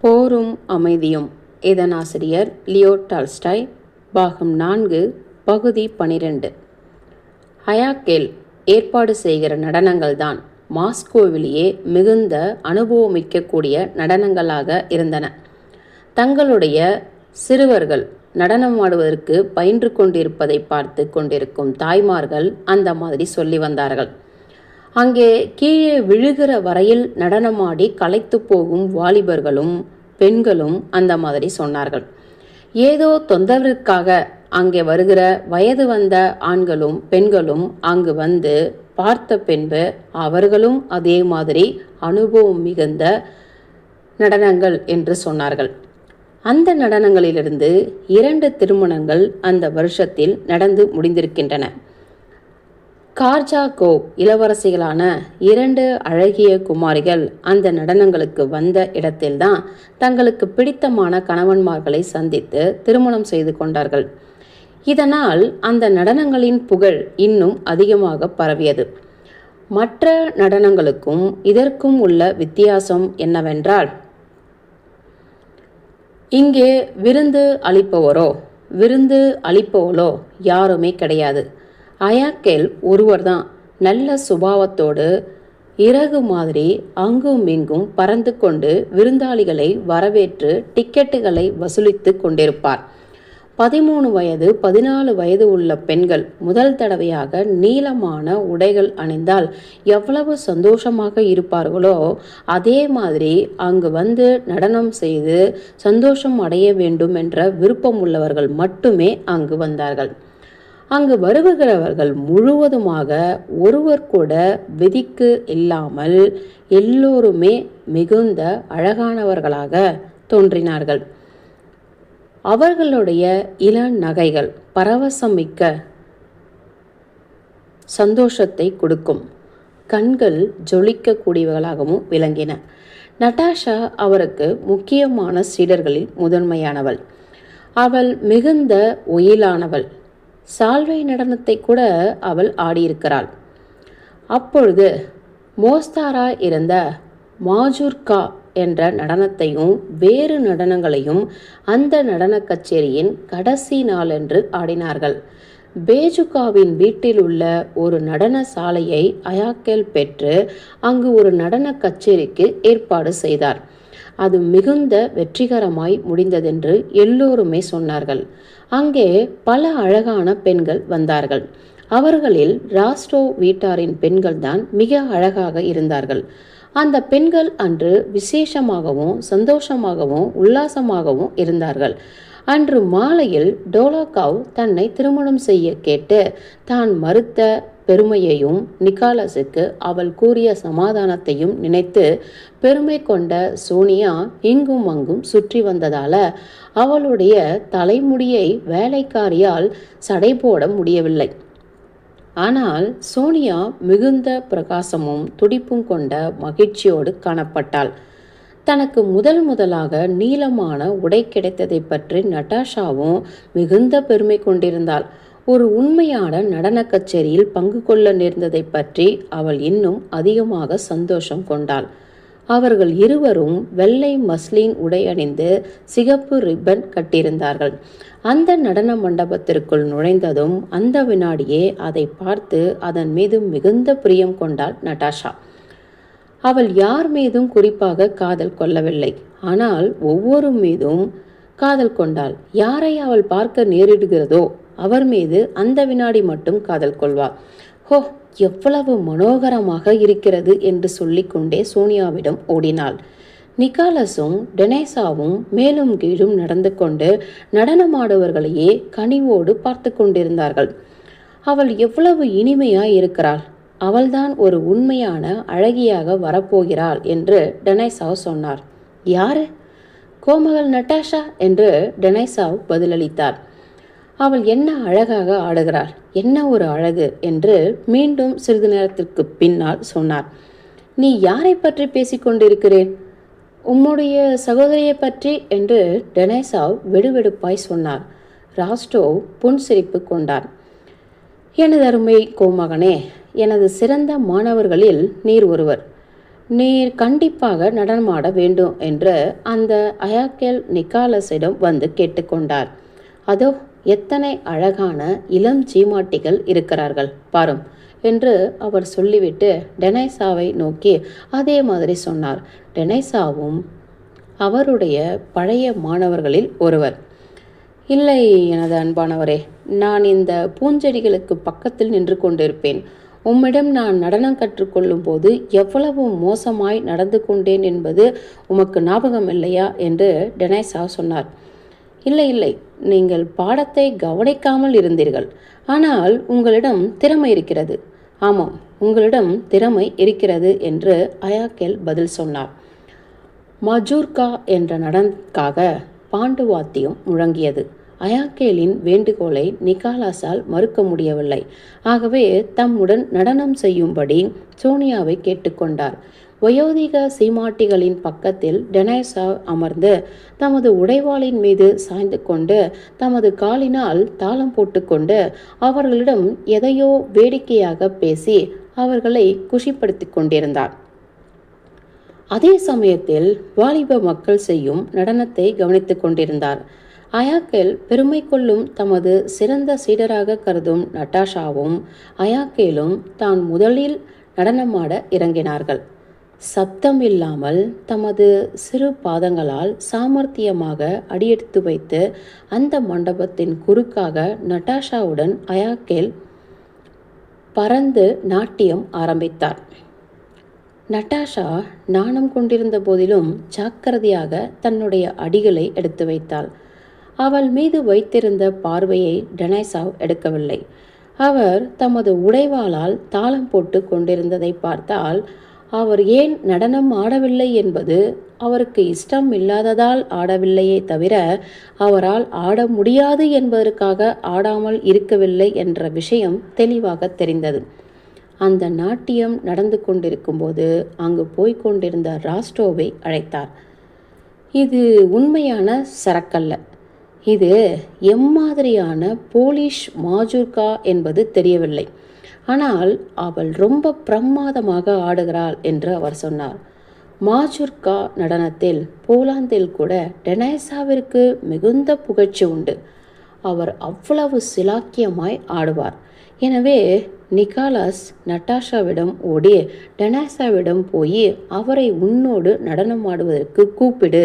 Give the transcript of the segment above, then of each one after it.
போரும் அமைதியும். இதன் ஆசிரியர் லியோ டால்ஸ்டாய். பாகம் 4, பகுதி 12. அயாக்கேல் ஏற்பாடு செய்கிற நடனங்கள்தான் மாஸ்கோவிலேயே மிகுந்த அனுபவமிக்கக்கூடிய நடனங்களாக இருந்தன. தங்களுடைய சிறுவர்கள் நடனமாடுவதற்கு பயின்று கொண்டிருப்பதை பார்த்து கொண்டிருக்கும் தாய்மார்கள் அந்த மாதிரி சொல்லி வந்தார்கள். அங்கே கீழே விழுகிற வரையில் நடனமாடி களைத்து போகும் வாலிபர்களும் பெண்களும் அந்த மாதிரி சொன்னார்கள். ஏதோ தொந்தரவிற்காக அங்கே வருகிற வயது வந்த ஆண்களும் பெண்களும் அங்கு வந்து பார்த்த பின்பு அவர்களும் அதே மாதிரி அனுபவம் மிகுந்த நடனங்கள் என்று சொன்னார்கள். அந்த நடனங்களிலிருந்து 2 திருமணங்கள் அந்த வருஷத்தில் நடந்து முடிந்திருக்கின்றன. கார்ஜாகோவ் இளவரசிகளான 2 அழகிய குமாரிகள் அந்த நடனங்களுக்கு வந்த இடத்தில்தான் தங்களுக்கு பிடித்தமான கணவன்மார்களை சந்தித்து திருமணம் செய்து கொண்டார்கள். இதனால் அந்த நடனங்களின் புகழ் இன்னும் அதிகமாக பரவியது. மற்ற நடனங்களுக்கும் இதற்கும் உள்ள வித்தியாசம் என்னவென்றால், இங்கே விருந்து அளிப்பவளோ யாருமே கிடையாது. அயாக்கேல் ஒருவர்தான் நல்ல சுபாவத்தோடு இறகு மாதிரி அங்கும் இங்கும் பறந்து கொண்டு விருந்தாளிகளை வரவேற்று டிக்கெட்டுகளை வசூலித்து கொண்டிருப்பார். 13 வயது 14 வயது உள்ள பெண்கள் முதல் தடவையாக நீளமான உடைகள் அணிந்தால் எவ்வளவு சந்தோஷமாக இருப்பார்களோ அதே மாதிரி அங்கு வந்து நடனம் செய்து சந்தோஷம் அடைய வேண்டும் என்ற விருப்பம் உள்ளவர்கள் மட்டுமே அங்கு வந்தார்கள். அங்கு வருகிறவர்கள் முழுவதுமாக ஒருவர் கூட விதிக்கு இல்லாமல் எல்லோருமே மிகுந்த அழகானவர்களாக தோன்றினார்கள். அவர்களுடைய இள நகைகள் பரவசமிக்க சந்தோஷத்தை கொடுக்கும். கண்கள் ஜொலிக்கக்கூடியவர்களாகவும் விளங்கின. நட்டாஷா அவருக்கு முக்கியமான சீடர்களில் முதன்மையானவள். அவள் மிகுந்த ஒயிலானவள். சால்வை நடனத்தை கூட அவள் ஆடியிருக்கிறாள். அப்பொழுது மோஸ்தாராய் இருந்த மாஜூர்கா என்ற நடனத்தையும் வேறு நடனங்களையும் அந்த நடன கச்சேரியின் கடைசி நாளன்று ஆடினார்கள். பேஜுகாவின் வீட்டில் உள்ள ஒரு நடன சாலையை அயாக்கேல் பெற்று அங்கு ஒரு நடன கச்சேரிக்கு ஏற்பாடு செய்தார். அது மிகுந்த வெற்றிகரமாய் முடிந்ததென்று எல்லோருமே சொன்னார்கள். அங்கே பல அழகான பெண்கள் வந்தார்கள். அவர்களில் ராஸ்டோ வீட்டாரின் பெண்கள்தான் மிக அழகாக இருந்தார்கள். அந்த பெண்கள் அன்று விசேஷமாகவும் சந்தோஷமாகவும் உல்லாசமாகவும் இருந்தார்கள். அன்று மாலையில் டோலாக்காவ் தன்னை திருமணம் செய்ய கேட்டு தான் மறுத்த பெருமையையும் நிக்காலஸுக்கு அவள் கூறிய சமாதானத்தையும் நினைத்து பெருமை கொண்ட சோனியா இங்கும் அங்கும் சுற்றி வந்ததால அவளுடைய தலைமுடியை வேலைக்காரியால் சடை போட முடியவில்லை. ஆனால் சோனியா மிகுந்த பிரகாசமும் துடிப்பும் கொண்ட மகிழ்ச்சியோடு காணப்பட்டாள். தனக்கு முதலாக நீளமான உடை கிடைத்ததை பற்றி நட்டாஷாவும் மிகுந்த பெருமை கொண்டிருந்தாள். ஒரு உண்மையான நடன கச்சேரியில் பங்கு கொள்ள நேர்ந்ததை பற்றி அவள் இன்னும் அதிகமாக சந்தோஷம் கொண்டாள். அவர்கள் இருவரும் வெள்ளை மஸ்லின் உடை அணிந்து சிகப்பு ரிப்பன் கட்டியிருந்தார்கள். அந்த நடன மண்டபத்திற்குள் நுழைந்ததும் அந்த வினாடியே அதை பார்த்து அதன் மீது மிகுந்த பிரியம் கொண்டாள் நட்டாஷா. அவள் யார் மீதும் குறிப்பாக காதல் கொள்ளவில்லை. ஆனால் ஒவ்வொரு மீதும் காதல் கொண்டாள். யாரை அவள் பார்க்க நேரிடுகிறதோ அவர் மீது அந்த வினாடி மட்டும் காதல் கொள்வாள். ஹோ, எவ்வளவு மனோகரமாக இருக்கிறது என்று சொல்லிக்கொண்டே சோனியாவிடம் ஓடினாள். நிக்காலஸும் டெனேசாவும் மேலும் கீழும் நடந்து கொண்டு நடனமாடுவர்களையே கனிவோடு பார்த்து கொண்டிருந்தார்கள். அவள் எவ்வளவு இனிமையாய் இருக்கிறாள், அவள்தான் ஒரு உண்மையான அழகியாக வரப்போகிறாள் என்று டெனேசாவ் சொன்னார். யாரு? கோமகள் நட்டாஷா என்று டெனேசாவ் பதிலளித்தார். அவள் என்ன அழகாக ஆடுகிறாள், என்ன ஒரு அழகு என்று மீண்டும் சிறிது நேரத்திற்கு பின்னால் சொன்னார். நீ யாரை பற்றி பேசிக்கொண்டிருக்கிறேன்? உம்முடைய சகோதரியை பற்றி என்று டெனேசாவ் வெடுவெடுப்பாய் சொன்னார். ராஸ்டோ புன்சிரிப்பு கொண்டார். எனது அருமை கோமகனே, எனது சிறந்த மாணவர்களில் நீர் ஒருவர். நீர் கண்டிப்பாக நடனமாட வேண்டும் என்று அந்த அயாக்கேல் நிக்காலஸிடம் வந்து கேட்டுக்கொண்டார். அதோ எத்தனை அழகான இளம் சீமாட்டிகள் இருக்கிறார்கள் பாரும் என்று அவர் சொல்லிவிட்டு டெனைசாவை நோக்கி அதே மாதிரி சொன்னார். டெனைசாவும் அவருடைய பழைய மாணவர்களில் ஒருவர். இல்லை எனது அன்பானவரே, நான் இந்த பூஞ்செடிகளுக்கு பக்கத்தில் நின்று கொண்டிருப்பேன். உம்மிடம் நான் நடனம் கற்றுக்கொள்ளும் போது எவ்வளவு மோசமாய் நடந்து கொண்டேன் என்பது உமக்கு ஞாபகம் இல்லையா என்று டெனைசா சொன்னார். இல்லை இல்லை, நீங்கள் பாடத்தை கவனிக்காமல் இருந்தீர்கள். ஆனால் உங்களிடம் திறமை இருக்கிறது. ஆமாம், உங்களிடம் திறமை இருக்கிறது என்று அயாக்கேல் பதில் சொன்னார். மஜூர்கா என்ற நடனத்துக்காக பாண்டு வாத்தியம் முழங்கியது. அயாக்கேலின் வேண்டுகோளை நிக்காலாஸால் மறுக்க முடியவில்லை. ஆகவே தம்முடன் நடனம் செய்யும்படி சோனியாவை கேட்டுக்கொண்டார். வயோதிக சீமாட்டிகளின் பக்கத்தில் டெனைசா அமர்ந்து தமது உடைவாளின் மீது சாய்ந்து கொண்டு தமது காலினால் தாளம் போட்டுக்கொண்டு அவர்களிடம் எதையோ வேடிக்கையாக பேசி அவர்களை குஷிப்படுத்தி கொண்டிருந்தார். அதே சமயத்தில் வாலிப மக்கள் செய்யும் நடனத்தை கவனித்துக் கொண்டிருந்தார். அயாக்கேல் பெருமை கொள்ளும் தமது சிறந்த சீடராக கருதும் நட்டாஷாவும் அயாக்கேலும் தான் முதலில் நடனமாட இறங்கினார்கள். சப்தம் இல்லாமல் தமது சிறு பாதங்களால் சாமர்த்தியமாக அடியெடுத்து வைத்து அந்த மண்டபத்தின் குறுக்காக நட்டாஷாவுடன் அயாக்கேல் பறந்து நாட்டியம் ஆரம்பித்தார். நட்டாஷா நாணம் கொண்டிருந்த போதிலும் ஜாக்கிரதையாக தன்னுடைய அடிகளை எடுத்து வைத்தாள். அவள் மீது வைத்திருந்த பார்வையை டெனைசா எடுக்கவில்லை. அவர் தமது உடைவாளால் தாளம் போட்டு கொண்டிருந்ததை பார்த்தால் அவர் ஏன் நடனம் ஆடவில்லை என்பது அவருக்கு இஷ்டம் இல்லாததால் ஆடவில்லையே தவிர அவரால் ஆட முடியாது என்பதற்காக ஆடாமல் இருக்கவில்லை என்ற விஷயம் தெளிவாக தெரிந்தது. அந்த நாட்டியம் நடந்து கொண்டிருக்கும்போது அங்கு போய்கொண்டிருந்த ராஸ்டோவை அழைத்தார். இது உண்மையான சரக்கல்ல, இது எம்மாதிரியான போலிஷ் மாஜூர்கா என்பது தெரியவில்லை. ஆனால் அவள் ரொம்ப பிரமாதமாக ஆடுகிறாள் என்று அவர் சொன்னார். மாஜூர்கா நடனத்தில் போலாந்தில் கூட டெனைசாவிற்கு மிகுந்த புகழ்ச்சி உண்டு. அவர் அவ்வளவு சிலாக்கியமாய் ஆடுவார். எனவே நிக்காலாஸ் நட்டாஷாவிடம் ஓடி டெனைசாவிடம் போய் அவரை உன்னோடு நடனமாடுவதற்கு கூப்பிடு,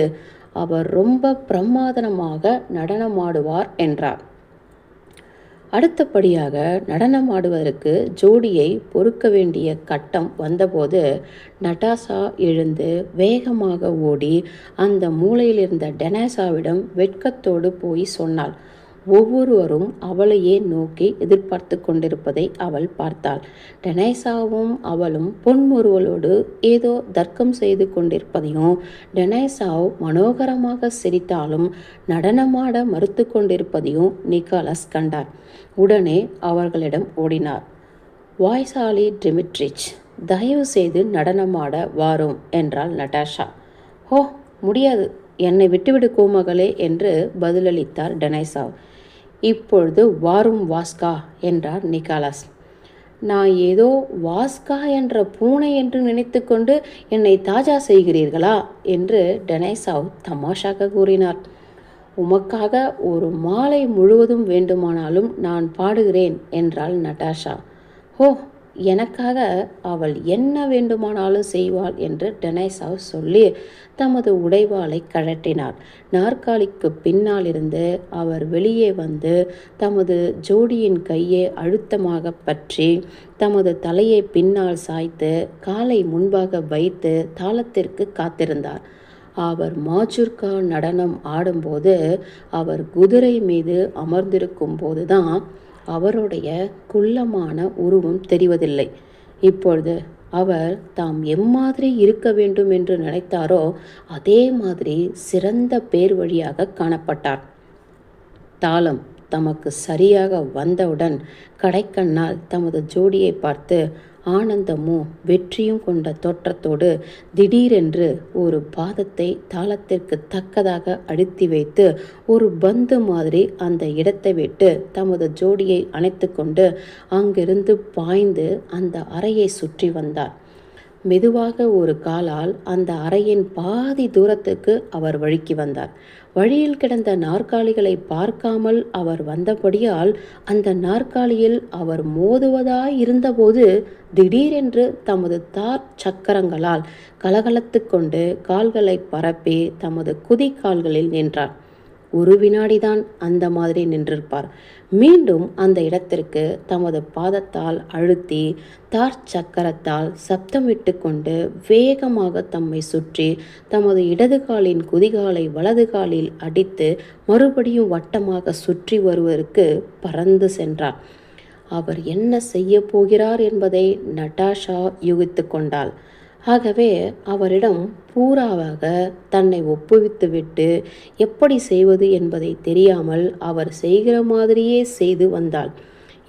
அவர் ரொம்ப பிரமாதமாக நடனமாடுவார் என்றார். அடுத்தபடியாக நடனமாடுவதற்கு ஜோடியை பொறுக்க வேண்டிய கட்டம் வந்தபோது நட்டாஷா எழுந்து வேகமாக ஓடி அந்த மூலையில் இருந்த டெனைசாவிடம் வெட்கத்தோடு போய் சொன்னாள். ஒவ்வொருவரும் அவளையே நோக்கி எதிர்பார்த்து கொண்டிருப்பதை அவள் பார்த்தாள். டெனைசாவும் அவளும் பொன்முறுவலோடு ஏதோ தர்க்கம் செய்து கொண்டிருப்பதையும் டெனைசாவ் மனோகரமாக சிரித்தாலும் நடனமாட மறுத்து கொண்டிருப்பதையும் நிக்காலஸ் கண்டார். உடனே அவர்களிடம் ஓடினார். வாய்சாலி டிமிட்ரிச், தயவு செய்து நடனமாட வாரும் என்றாள் நட்டாஷா. ஹோ, முடியாது, என்னை விட்டுவிடு கோமகளே என்று பதிலளித்தார் டெனைசாவ். இப்பொழுது வாரும் வாஸ்கா என்றார் நிக்காலஸ். நான் ஏதோ வாஸ்கா என்ற பூனை என்று நினைத்து கொண்டு என்னை தாஜா செய்கிறீர்களா என்று டெனைசாவ் தமாஷாக கூறினார். உமக்காக ஒரு மாலை முழுவதும் வேண்டுமானாலும் நான் பாடுகிறேன் என்றாள் நட்டாஷா. ஹோ, எனக்காக அவள் என்ன வேண்டுமானாலும் செய்வாள் என்று டெனைசாவ் சொல்லி தமது உடைவாளை கழட்டினார். நாற்காலிக்கு பின்னால் இருந்து அவர் வெளியே வந்து தமது ஜோடியின் கையை அழுத்தமாக பற்றி தமது தலையை பின்னால் சாய்த்து காலை முன்பாக வைத்து தாளத்திற்கு காத்திருந்தார். அவர் மாஜூர்கா நடனம் ஆடும்போது அவர் குதிரை மீது அமர்ந்திருக்கும் போதுதான் அவருடைய குள்ளமான உருவம் தெரிவதில்லை. இப்பொழுது அவர் தாம் எம்மாதிரி இருக்க வேண்டும் என்று நினைத்தாரோ அதே மாதிரி சிறந்த பேர் வழியாக காணப்பட்டார். தாளம் தமக்கு சரியாக வந்தவுடன் கடைக்கண்ணால் தமது ஜோடியை பார்த்து ஆனந்தமும் வெற்றியும் கொண்ட தோற்றத்தோடு திடீரென்று ஒரு பாதத்தை தாளத்திற்கு தக்கதாக அழுத்தி வைத்து ஒரு பந்து மாதிரி அந்த இடத்தை விட்டு தமது ஜோடியை அணைத்து கொண்டு அங்கிருந்து பாய்ந்து அந்த அறையை சுற்றி வந்தார். மெதுவாக ஒரு காலால் அந்த அறையின் பாதி தூரத்துக்கு அவர் வழுக்கி வந்தார். வழியில் கிடந்த நாற்காலிகளை பார்க்காமல் அவர் வந்தபடியால் அந்த நாற்காலியில் அவர் மோதுவதாய் இருந்தபோது திடீரென்று தமது தார் சக்கரங்களால் கலகலத்து கொண்டு கால்களை பரப்பி தமது குதிகால்களில் நின்றார். ஒரு வினாடிதான் அந்த மாதிரி நின்றிருப்பார். மீண்டும் அந்த இடத்திற்கு தமது பாதத்தால் அழுத்தி தார் சக்கரத்தால் சப்தமிட்டு கொண்டு வேகமாக தம்மை சுற்றி தமது இடது காலின் குதிகாலை வலது காலில் அடித்து மறுபடியும் வட்டமாக சுற்றி வருவதற்கு பறந்து சென்றார். அவர் என்ன செய்ய போகிறார் என்பதை நட்டாஷா யூகித்து கொண்டாள். ஆகவே அவரிடம் பூராவாக தன்னை ஒப்புவித்துவிட்டு எப்படி செய்வது என்பதை தெரியாமல் அவர் செய்கிற மாதிரியே செய்து வந்தாள்.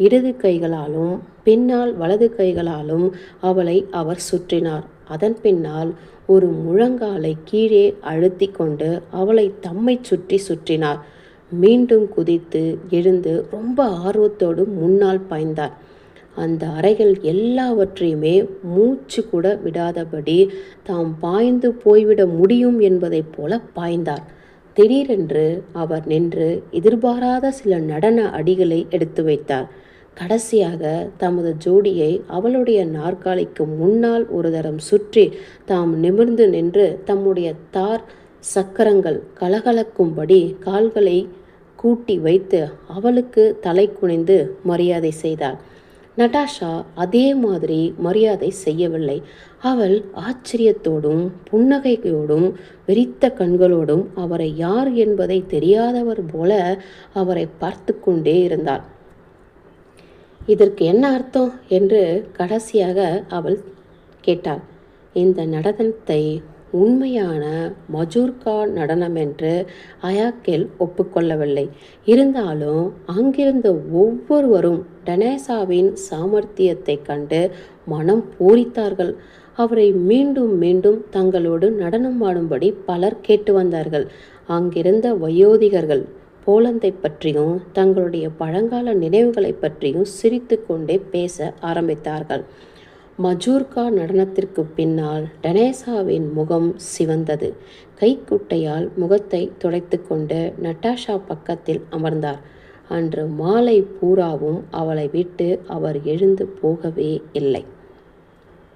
இடது கைகளாலும் பின்னால் வலது கைகளாலும் அவளை அவர் சுற்றினார். அதன் பின்னால் ஒரு முழங்காலை கீழே அழுத்தி கொண்டு அவளை தம்மை சுற்றி சுற்றினார். மீண்டும் குதித்து எழுந்து ரொம்ப ஆர்வத்தோடு முன்னால் பாய்ந்தார். அந்த அறைகள் எல்லாவற்றையுமே மூச்சு கூட விடாதபடி தாம் பாய்ந்து போய்விட முடியும் என்பதைப் போல பாய்ந்தார். திடீரென்று அவர் நின்று எதிர்பாராத சில நடன அடிகளை எடுத்து வைத்தார். கடைசியாக தமது ஜோடியை அவளுடைய நாற்காலிக்கு முன்னால் ஒரு தரம் சுற்றி தாம் நிமிர்ந்து நின்று தம்முடைய தார் சக்கரங்கள் கலகலக்கும்படி கால்களை கூட்டி வைத்து அவளுக்கு தலை குனிந்து மரியாதை செய்தார். நட்டாஷா அதே மாதிரி மரியாதை செய்யவில்லை. அவள் ஆச்சரியத்தோடும் புன்னகையோடும் வெறித்த கண்களோடும் அவரை யார் என்பதை தெரியாதவர் போல அவரை பார்த்து கொண்டே இருந்தாள். இதற்கு என்ன அர்த்தம் என்று கடைசியாக அவள் கேட்டாள். இந்த நடனத்தை உண்மையான மஜூர்கா நடனம் என்று அயாக்கேல் ஒப்புக்கொள்ளவில்லை. இருந்தாலும் அங்கிருந்த ஒவ்வொருவரும் டனேசாவின் சாமர்த்தியத்தை கண்டு மனம் பூரித்தார்கள். அவரை மீண்டும் மீண்டும் தங்களோடு நடனம் ஆடும்படி பலர் கேட்டு வந்தார்கள். அங்கிருந்த வயோதிகர்கள் போலந்தை பற்றியும் தங்களுடைய பழங்கால நினைவுகளை பற்றியும் சிரித்து கொண்டே பேச ஆரம்பித்தார்கள். மஜூர்கா நடனத்திற்கு பின்னால் டனேசாவின் முகம் சிவந்தது. கைக்குட்டையால் முகத்தை துடைத்து கொண்டு நட்டாஷா பக்கத்தில் அமர்ந்தார். அன்று மாலை பூராவும் அவளை விட்டு அவர் எழுந்து போகவே இல்லை.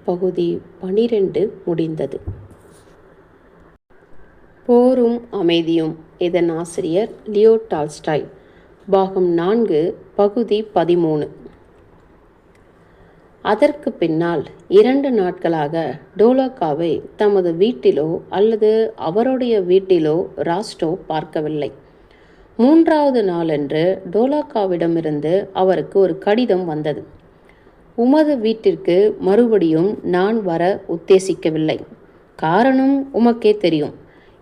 பகுதி 12 முடிந்தது. போரும் அமைதியும். இதன் ஆசிரியர் லியோ டால்ஸ்டாய். பாகம் 4 பகுதி 13. அதற்கு பின்னால் 2 நாட்களாக டோலோக்காவை தமது வீட்டிலோ அல்லது அவருடைய வீட்டிலோ ராஸ்டோ பார்க்கவில்லை. 3வது நாளன்று டோலோக்காவிடமிருந்து அவருக்கு ஒரு கடிதம் வந்தது. உமது வீட்டிற்கு மறுபடியும் நான் வர உத்தேசிக்கவில்லை. காரணம் உமக்கே தெரியும்.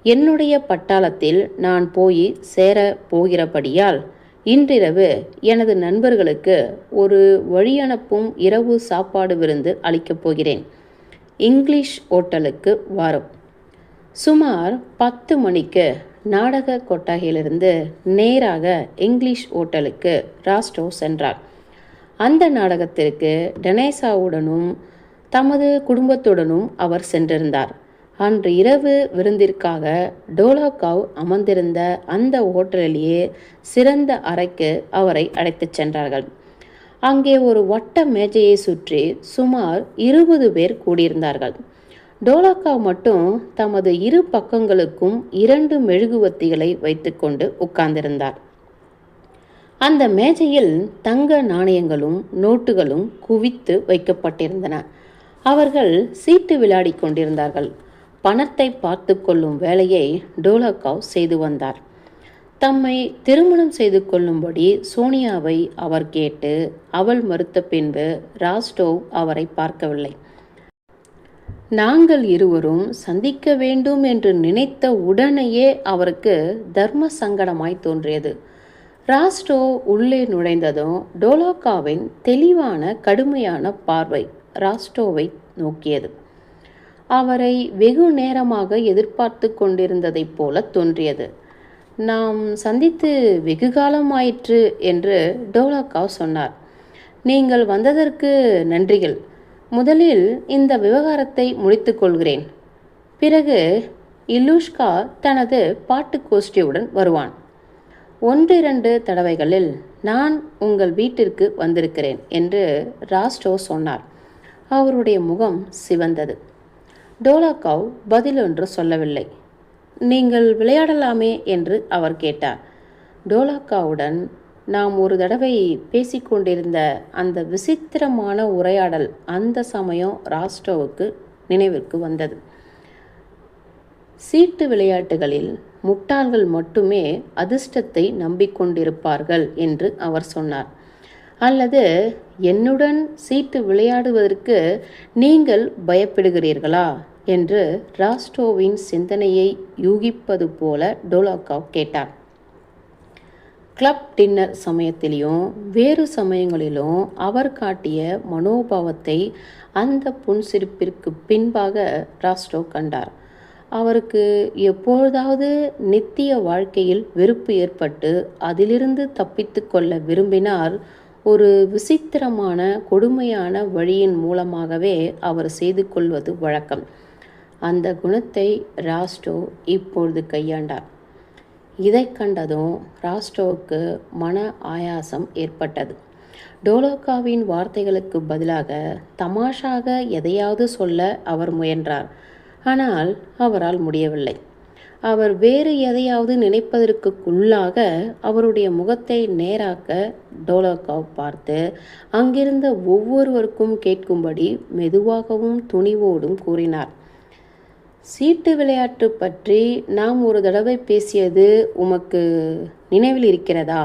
என்னுடைய பட்டாளத்தில் நான் போய் சேர போகிறபடியால் இன்றிரவு எனது நண்பர்களுக்கு ஒரு வழியனுப்பும் இரவு சாப்பாடு விருந்து அளிக்கப் போகிறேன். இங்கிலீஷ் ஓட்டலுக்கு வாரம். சுமார் 10 மணிக்கு நாடக கொட்டகையிலிருந்து நேராக இங்கிலீஷ் ஓட்டலுக்கு ராஸ்டோ சென்றார். அந்த நாடகத்திற்கு டனேசாவுடனும் தமது குடும்பத்துடனும் அவர் சென்றிருந்தார். அன்று இரவு விருந்திற்காக டோலோக்காவ் அமர்ந்திருந்த அந்த ஓட்டலிலேயே சிறந்த அறைக்கு அவரை அழைத்துச் சென்றார்கள். அங்கே ஒரு வட்ட மேஜையை சுற்றி சுமார் 20 பேர் கூடியிருந்தார்கள். டோலோக்காவ் மட்டும் தமது 2 பக்கங்களுக்கும் 2 மெழுகுவர்த்திகளை வைத்துக்கொண்டு உட்கார்ந்திருந்தார். அந்த மேஜையில் தங்க நாணயங்களும் நோட்டுகளும் குவித்து வைக்கப்பட்டிருந்தன. அவர்கள் சீட்டு விளையாடி கொண்டிருந்தார்கள். பணத்தை பார்த்து கொள்ளும் வேலையை டோலோக்காவ் செய்து வந்தார். தம்மை திருமணம் செய்து கொள்ளும்படி சோனியாவை அவர் கேட்டு அவள் மறுத்த பின்பு ராஸ்டோவ் அவரை பார்க்கவில்லை. நாங்கள் இருவரும் சந்திக்க வேண்டும் என்று நினைத்த உடனேயே அவருக்கு தர்ம சங்கடமாய் தோன்றியது. ராஸ்டோ உள்ளே நுழைந்ததும் டோலோக்காவின் தெளிவான கடுமையான பார்வை ராஸ்டோவை நோக்கியது. அவரை வெகு நேரமாக எதிர்பார்த்து கொண்டிருந்ததைப் போல தோன்றியது. நாம் சந்தித்து வெகு காலமாயிற்று என்று டோலோக்காவ் சொன்னார். நீங்கள் வந்ததற்கு நன்றிகள். முதலில் இந்த விவகாரத்தை முடித்து கொள்கிறேன். பிறகு இலூஷ்கா தனது பாட்டு கோஷ்டியுடன் வருவான். 1-2 தடவைகளில் நான் உங்கள் வீட்டிற்கு வந்திருக்கிறேன் என்று ராஸ்டோ சொன்னார். அவருடைய முகம் சிவந்தது. டோலாக்காவ் பதிலொன்று சொல்லவில்லை. நீங்கள் விளையாடலாமே என்று அவர் கேட்டார். டோலாக்காவுடன் நாம் ஒரு தடவை பேசிக்கொண்டிருந்த அந்த விசித்திரமான உரையாடல் அந்த சமயம் ராஸ்டோவுக்கு நினைவிற்கு வந்தது. சீட்டு விளையாட்டுகளில் முட்டாள்கள் மட்டுமே அதிர்ஷ்டத்தை நம்பிக்கொண்டிருப்பார்கள் என்று அவர் சொன்னார். அல்லது என்னுடன் சீட்டு விளையாடுவதற்கு நீங்கள் பயப்படுகிறீர்களா என்று ராஸ்டோவின் சிந்தனையை யூகிப்பது போல டோலாக்காவ் கேட்டார். கிளப் டின்னர் சமயத்திலும் வேறு சமயங்களிலும் அவர் காட்டிய மனோபாவத்தை அந்த புன்சிரிப்பிற்கு பின்பாக ராஸ்டோ கண்டார். அவருக்கு எப்பொழுதாவது நித்திய வாழ்க்கையில் வெறுப்பு ஏற்பட்டு அதிலிருந்து தப்பித்து கொள்ள விரும்பினார். ஒரு விசித்திரமான கொடுமையான வழியின் மூலமாகவே அவர் செய்து கொள்வது வழக்கம். அந்த குணத்தை ராஸ்டோ இப்பொழுது கையாண்டார். இதை கண்டதும் ராஸ்டோவுக்கு மன ஆயாசம் ஏற்பட்டது. டோலோக்காவின் வார்த்தைகளுக்கு பதிலாக தமாஷாக எதையாவது சொல்ல அவர் முயன்றார். ஆனால் அவரால் முடியவில்லை. அவர் வேறு எதையாவது நினைப்பதற்குள்ளாக அவருடைய முகத்தை நேராக்க டோலோக்காவ் பார்த்து அங்கிருந்த ஒவ்வொருவருக்கும் கேட்கும்படி மெதுவாகவும் துணிவோடும் கூறினார். சீட்டு விளையாட்டு பற்றி நாம் ஒரு தடவை பேசியது உமக்கு நினைவில் இருக்கிறதா?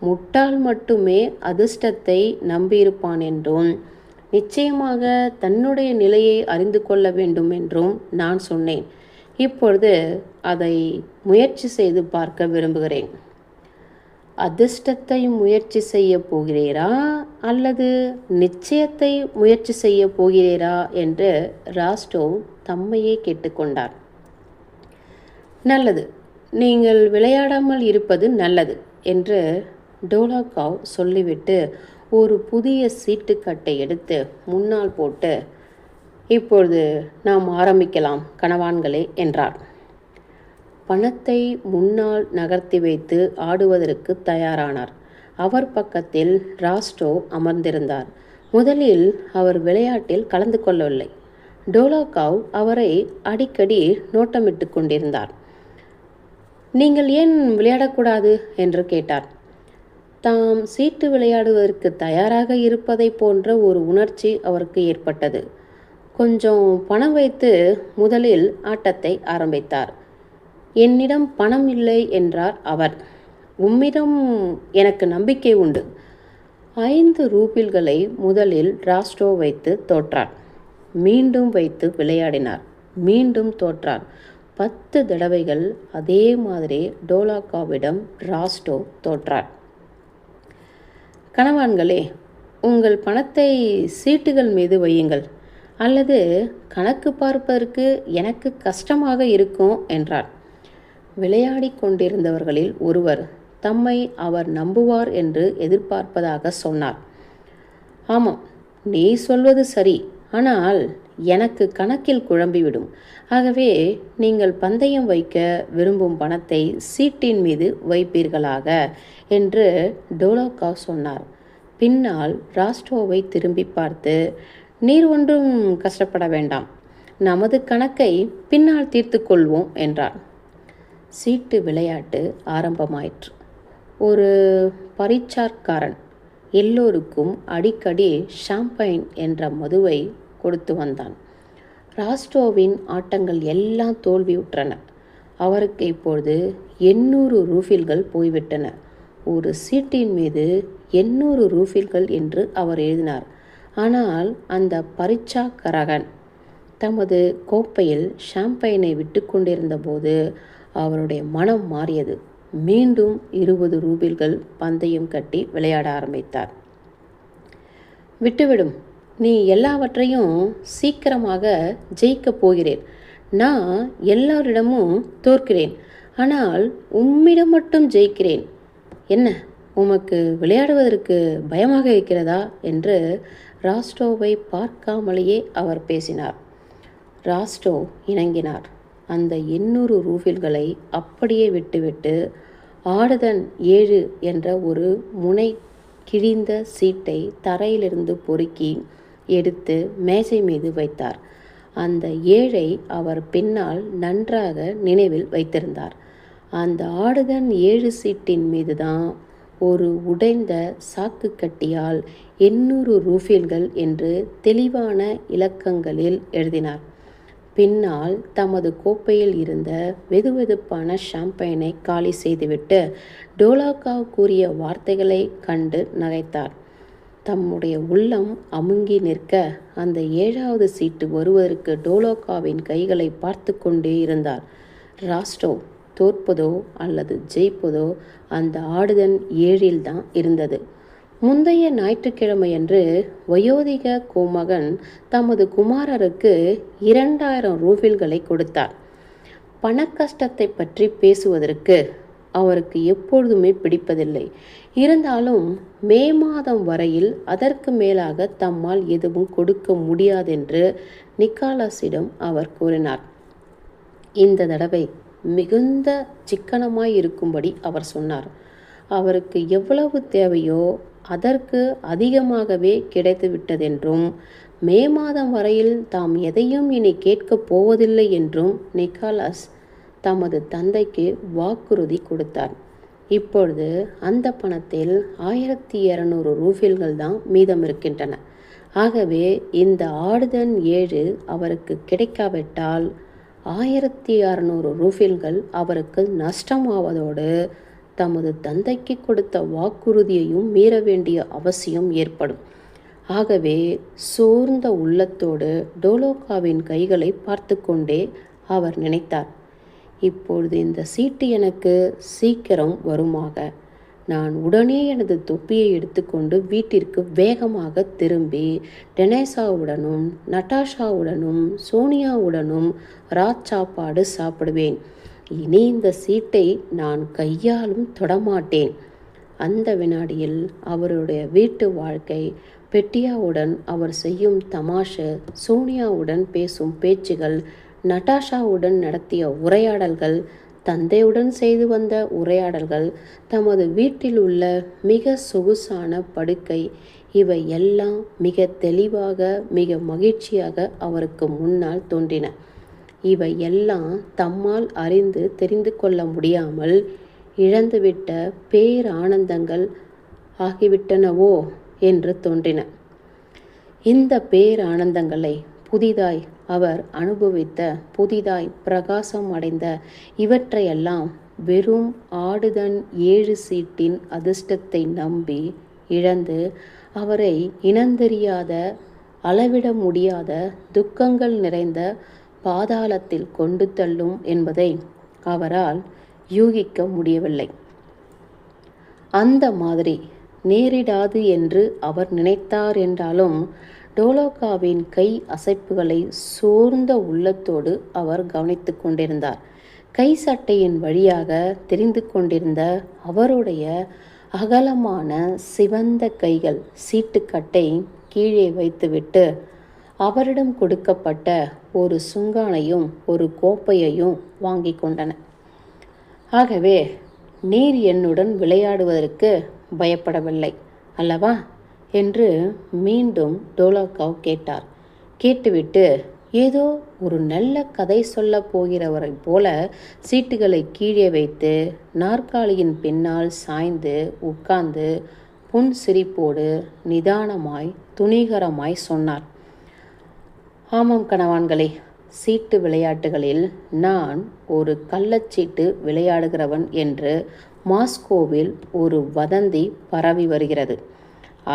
முட்டாள் மட்டுமே அதிர்ஷ்டத்தை நம்பியிருப்பான் என்றும் நிச்சயமாக தன்னுடைய நிலையை அறிந்து கொள்ள வேண்டும் என்றும் நான் சொன்னேன். இப்பொழுது அதை முயற்சி செய்து பார்க்க விரும்புகிறேன். அதிர்ஷ்டத்தை முயற்சி செய்ய போகிறீரா அல்லது நிச்சயத்தை முயற்சி செய்ய போகிறீரா என்று ராஸ்டோ தம்மையே கேட்டுக்கொண்டார். நல்லது, நீங்கள் விளையாடாமல் இருப்பது நல்லது என்று டோலாக்காவ் சொல்லிவிட்டு ஒரு புதிய சீட்டுக்கட்டை எடுத்து முன்னால் போட்டு, இப்பொழுது நாம் ஆரம்பிக்கலாம் கணவான்களே என்றார். பணத்தை முன்னால் நகர்த்தி வைத்து ஆடுவதற்கு தயாரானார். அவர் பக்கத்தில் ராஸ்டோ அமர்ந்திருந்தார். முதலில் அவர் விளையாட்டில் கலந்து கொள்ளவில்லை. டோலாக்காவ் அவரை அடிக்கடி நோட்டமிட்டு கொண்டிருந்தார். நீங்கள் ஏன் விளையாடக்கூடாது என்று கேட்டார். தாம் சீட்டு விளையாடுவதற்கு தயாராக இருப்பதை போன்ற ஒரு உணர்ச்சி அவருக்கு ஏற்பட்டது. கொஞ்சம் பணம் வைத்து முதலில் ஆட்டத்தை ஆரம்பித்தார். என்னிடம் பணம் இல்லை என்றார் அவர். உம்மிடம் எனக்கு நம்பிக்கை உண்டு. 5 ரூபில்களை முதலில் ராஸ்டோ வைத்து தோற்றார். மீண்டும் வைத்து விளையாடினார். மீண்டும் தோற்றார். 10 தடவைகள் அதே மாதிரி டோலாக்காவிடம் ராஸ்டோ தோற்றார். கணவான்களே, உங்கள் பணத்தை சீட்டுகள் மீது வையுங்கள், அல்லது கணக்கு பார்ப்பதற்கு எனக்கு கஷ்டமாக இருக்கும் என்றார். விளையாடி கொண்டிருந்தவர்களில் ஒருவர் தம்மை அவர் நம்புவார் என்று எதிர்பார்ப்பதாக சொன்னார். ஆமாம், நீ சொல்வது சரி, ஆனால் எனக்கு கணக்கில் குழம்பிவிடும். ஆகவே நீங்கள் பந்தயம் வைக்க விரும்பும் பணத்தை சீட்டின் மீது வைப்பீர்களாக என்று டோலாக்காவ் சொன்னார். பின்னால் ராஸ்டோவை திரும்பி பார்த்து, நீர் ஒன்றும் கஷ்டப்பட வேண்டாம், நமது கணக்கை பின்னால் தீர்த்து கொள்வோம் என்றார். சீட்டு விளையாட்டு ஆரம்பமாயிற்று. ஒரு பரீட்சாக்காரன் எல்லோருக்கும் அடிக்கடி ஷாம்பைன் என்ற மதுவை கொடுத்து வந்தான். ராஸ்டோவின் ஆட்டங்கள் எல்லாம் தோல்வியுற்றன. அவருக்கு இப்பொழுது 800 ரூபில்கள் போய்விட்டன. ஒரு சீட்டின் மீது 800 ரூபில்கள் என்று அவர் எழுதினார். ஆனால் அந்த பரீட்சாக்காரன் தமது கோப்பையில் ஷாம்பைனை விட்டு கொண்டிருந்த போது அவருடைய மனம் மாறியது. மீண்டும் 20 ரூபில்கள் பந்தயம் கட்டி விளையாட ஆரம்பித்தார். விட்டுவிடும், நீ எல்லாவற்றையும் சீக்கிரமாக ஜெயிக்கப் போகிறேன். நான் எல்லாரிடமும் தோற்கிறேன், ஆனால் உம்மிடம் மட்டும் ஜெயிக்கிறேன். என்ன, உமக்கு விளையாடுவதற்கு பயமாக இருக்கிறதா என்று ராஸ்டோவை பார்க்காமலேயே அவர் பேசினார். ராஸ்டோ இணங்கினார். அந்த 800 ரூபில்களை அப்படியே விட்டுவிட்டு ஆடுதன் 7 என்ற ஒரு முனை கிழிந்த சீட்டை தரையிலிருந்து பொறுக்கி எடுத்து மேசை மீது வைத்தார். அந்த 7ஐ அவர் பின்னால் நன்றாக நினைவில் வைத்திருந்தார். அந்த ஆடுதன் 7 சீட்டின் மீதுதான் ஒரு உடைந்த சாக்கு கட்டியால் 800 ரூபில்கள் என்று தெளிவான இலக்கங்களில் எழுதினார். பின்னால் தமது கோப்பையில் இருந்த வெதுவெதுப்பான ஷாம்பைனை காலி செய்துவிட்டு டோலாக்காவ் கூறிய வார்த்தைகளை கண்டு நகைத்தார். தம்முடைய உள்ளம் அமுங்கி நிற்க அந்த 7வது சீட்டு வருவதற்கு டோலோக்காவின் கைகளை பார்த்து கொண்டே இருந்தார். ராஸ்டோ தோற்பதோ அல்லது ஜெயிப்பதோ அந்த ஆடுதன் 7ல்தான் இருந்தது. முந்தைய ஞாயிற்றுக்கிழமையன்று வயோதிக கோமகன் தமது குமாரருக்கு 2000 ரூபில்களை கொடுத்தார். பணக்கஷ்டத்தை பற்றி பேசுவதற்கு அவருக்கு எப்பொழுதுமே பிடிப்பதில்லை. இருந்தாலும் மே மாதம் வரையில் அதற்கு மேலாக தம்மால் எதுவும் கொடுக்க முடியாதென்று நிக்காலஸிடம் அவர் கூறினார். இந்த தடவை மிகுந்த சிக்கனமாய் இருக்கும்படி அவர் சொன்னார். அவருக்கு எவ்வளவு தேவையோ அதற்கு அதிகமாகவே கிடைத்துவிட்டதென்றும் மே மாதம் வரையில் தாம் எதையும் இனி கேட்கப் போவதில்லை என்றும் நிக்காலஸ் தமது தந்தைக்கு வாக்குறுதி கொடுத்தார். இப்பொழுது அந்த பணத்தில் 1200 ரூபில்கள் தான் மீதம் இருக்கின்றன. ஆகவே இந்த ஆடுதன் 7 அவருக்கு கிடைக்காவிட்டால் 1600 ரூபில்கள் அவருக்கு நஷ்டமாவதோடு தமது தந்தைக்கு கொடுத்த வாக்குறுதியையும் மீற வேண்டிய அவசியம் ஏற்படும். ஆகவே சோர்ந்த உள்ளத்தோடு டோலோக்காவின் கைகளை பார்த்து கொண்டே அவர் நினைத்தார், இப்பொழுது இந்த சீட்டு எனக்கு சீக்கிரம் வருமாக. நான் உடனே எனது தொப்பியை எடுத்துக்கொண்டு வீட்டிற்கு வேகமாக திரும்பி டெனேசாவுடனும் நட்டாஷாவுடனும் சோனியாவுடனும் சாப்பாடு சாப்பிடுவேன். இனி இந்த சீட்டை நான் கையாலும் தொடமாட்டேன். அந்த வினாடியில் அவருடைய வீட்டு வாழ்க்கை, பெட்டியாவுடன் அவர் செய்யும் தமாஷு, சோனியாவுடன் பேசும் பேச்சுகள், நட்டாஷாவுடன் நடத்திய உரையாடல்கள், தந்தையுடன் செய்து வந்த உரையாடல்கள், தமது வீட்டில் உள்ள மிக சொகுசான படுக்கை, இவை எல்லாம் மிக தெளிவாக மிக மகிழ்ச்சியாக அவருக்கு முன்னால் தோன்றின. இவை எல்லாம் தம்மால் அறிந்து தெரிந்து கொள்ள முடியாமல் இழந்துவிட்ட பேரானந்தங்கள் ஆகிவிட்டனவோ என்று தோன்றின. இந்த பேரானந்தங்களை புதிதாய் அவர் அனுபவித்த, புதிதாய் பிரகாசம் அடைந்த இவற்றையெல்லாம் வெறும் ஆடுதன் 7 சீட்டின் அதிர்ஷ்டத்தை நம்பி இழந்து அவரை இனந்தெரியாத, அளவிட முடியாத துக்கங்கள் நிறைந்த பாதாளத்தில் கொண்டு தள்ளும் என்பதை அவரால் யூகிக்க முடியவில்லை. அந்த மாதிரி நேரிடாது என்று அவர் நினைத்தார் என்றாலும் டோலோக்காவின் கை அசைப்புகளை சோர்ந்த உள்ளத்தோடு அவர் கவனித்து கொண்டிருந்தார். கை சட்டையின் வழியாக தெரிந்து கொண்டிருந்த அவருடைய அகலமான சிவந்த கைகள் சீட்டுக்கட்டை கீழே வைத்துவிட்டு அவரிடம் கொடுக்கப்பட்ட ஒரு சுங்கானையும் ஒரு கோப்பையையும் வாங்கி கொண்டன. ஆகவே நீர் என்னுடன் விளையாடுவதற்கு பயப்படவில்லை அல்லவா என்று மீண்டும் டோலோக்காவ் கேட்டார். கேட்டுவிட்டு ஏதோ ஒரு நல்ல கதை சொல்ல போகிறவரை போல சீட்டுகளை கீழே வைத்து நாற்காலியின் பின்னால் சாய்ந்து உட்கார்ந்து புன்சிரிப்போடு நிதானமாய் துணிகரமாய் சொன்னார், ஆமாம் கணவான்களே, சீட்டு விளையாட்டுகளில் நான் ஒரு கள்ளச்சீட்டு விளையாடுகிறவன் என்று மாஸ்கோவில் ஒரு வதந்தி பரவி வருகிறது.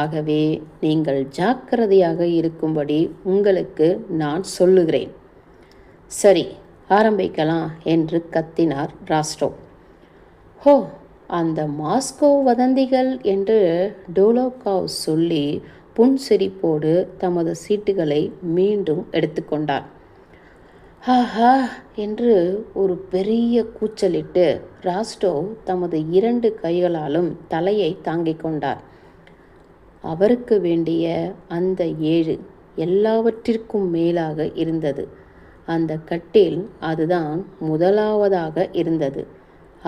ஆகவே நீங்கள் ஜாக்கிரதையாக இருக்கும்படி உங்களுக்கு நான் சொல்லுகிறேன். சரி, ஆரம்பிக்கலாம் என்று கத்தினார் ராஸ்டோ. ஹோ, அந்த மாஸ்கோ வதந்திகள் என்று டோலோக்காவ் சொல்லி புன்சிரிப்போடு தமது சீட்டுகளை மீண்டும் எடுத்துக்கொண்டார். ஹாஹா என்று ஒரு பெரிய கூச்சலிட்டு ராஸ்டோ தமது 2 கைகளாலும் தலையை தாங்கிக் கொண்டார். அவருக்கு வேண்டிய அந்த 7 எல்லாவற்றிற்கும் மேலாக இருந்தது. அந்த கட்டில் அதுதான் முதலாவதாக இருந்தது.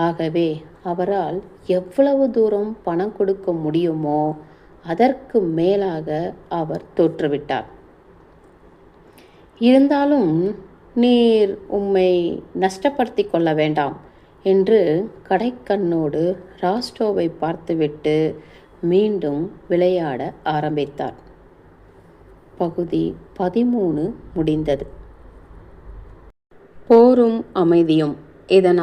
ஆகவே அவரால் எவ்வளவு தூரம் பணம் கொடுக்க முடியுமோ அதற்கு மேலாக அவர் தோற்றுவிட்டார். இருந்தாலும் நீர் உம்மை நஷ்டப்படுத்தி கொள்ள வேண்டாம் என்று கடைக்கண்ணோடு ராஸ்டோவை பார்த்துவிட்டு மீண்டும் விளையாட ஆரம்பித்தார். பகுதி 13 முடிந்தது. போரும் அமைதியும். இதனால்